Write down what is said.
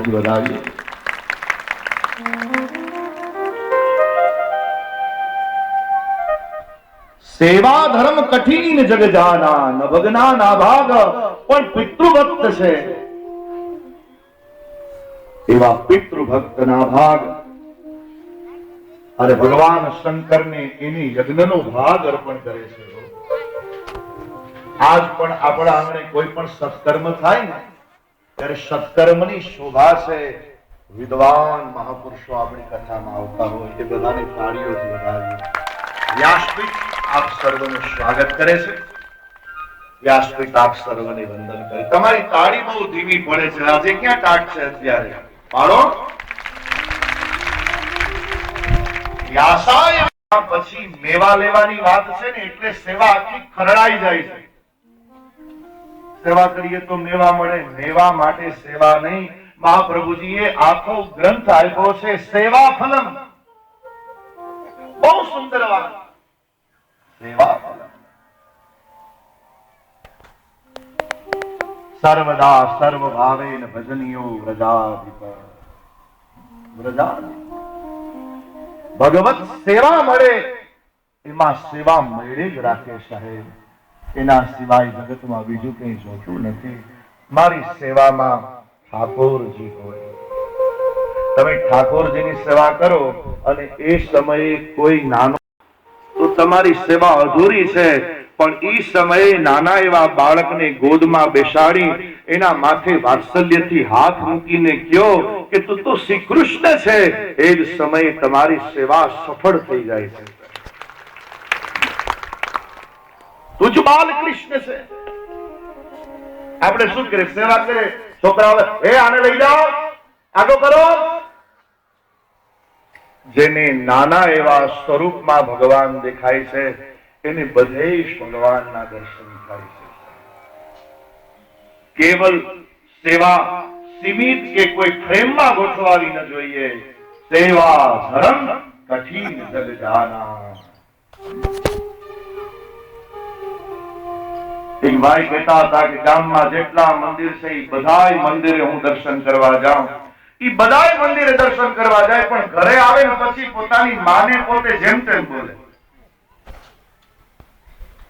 તાળીઓથી વધાવીએ. સેવા ધર્મ કઠિન જગ જાના, ન ભગના ના ભાગ, પણ પિતૃભક્ત છે એવા પિતૃભક્તના ભાગ. અને ભગવાન શંકરને એની યજ્ઞનો ભાગ અર્પણ કરે છે. આજ પણ આપણા આંગણે કોઈ પણ સત્કર્મ થાય ને ત્યારે સત્કર્મની શોભા છે. વિદ્વાન મહાપુરુષો આપણી કથામાં આવતા હોય એ બધાની તાળીઓથી વધાવીએ. વ્યાસપીઠ આપ સર્વનું સ્વાગત કરે છે. વ્યાસપીઠ આપ સર્વને વંદન કરે. તમારી તાળી બહુ ધીમી પડે છે. આજે ક્યાં ટાટ છે અત્યારે? પાડો. વ્યાસાય પછી મેવા લેવાની વાત છે ને એટલે સેવા આખી ખરડાઈ જાય છે. સેવા કરીએ તો મેવા મળે. મેવા માટે સેવા નહીં. મહાપ્રભુજીએ આખો ગ્રંથ આપ્યો છે સેવા ફલમ. બહુ સુંદર વાત. સેવા ફલમ સર્વદા સર્વ ભાવેન ભજનિયો વ્રજાધિપ. ભગવત સેવા મળે એમાં સેવા મળે જ રાખે સાહેબ. એના સિવાય જગતમાં બીજું કંઈ જોતું નથી. મારી સેવામાં ઠાકોરજી હોય. તમે ઠાકોરજીની સેવા કરો અને એ સમયે કોઈ નાનો તો તમારી સેવા અધૂરી છે. પણ એ સમયે નાના એવા બાળકને ગોદમાં બેસાડી એના માથે વાત્સલ્યથી હાથ મૂકીને કહો કે તું તો શ્રી કૃષ્ણ છે, એ જ સમયે તમારી સેવા સફળ થઈ જાય છે. તું જ બાલકૃષ્ણ છે. આપણે શું કરીએ? સેવા કરીએ. છોકરાઓ એ આને લઈ જાઓ, આગો કરો. જેને નાના એવા સ્વરૂપમાં ભગવાન દેખાય છે એને બધે ભગવાનના દર્શન થાય છે. કેવલ સેવા સીમિત કે કોઈ ફ્રેમમાં ગોઠવાવી ન જોઈએ. સેવા ધર્મ કઠિન જગ જાના. એક ભાઈ કહેતા હતા કે ગામમાં જેટલા મંદિર છે એ બધાય મંદિરે હું દર્શન કરવા જાઉં. એ બધાય મંદિરે દર્શન કરવા જાય પણ ઘરે આવે ને પછી પોતાની માને પોતે જેમ તેમ બોલે.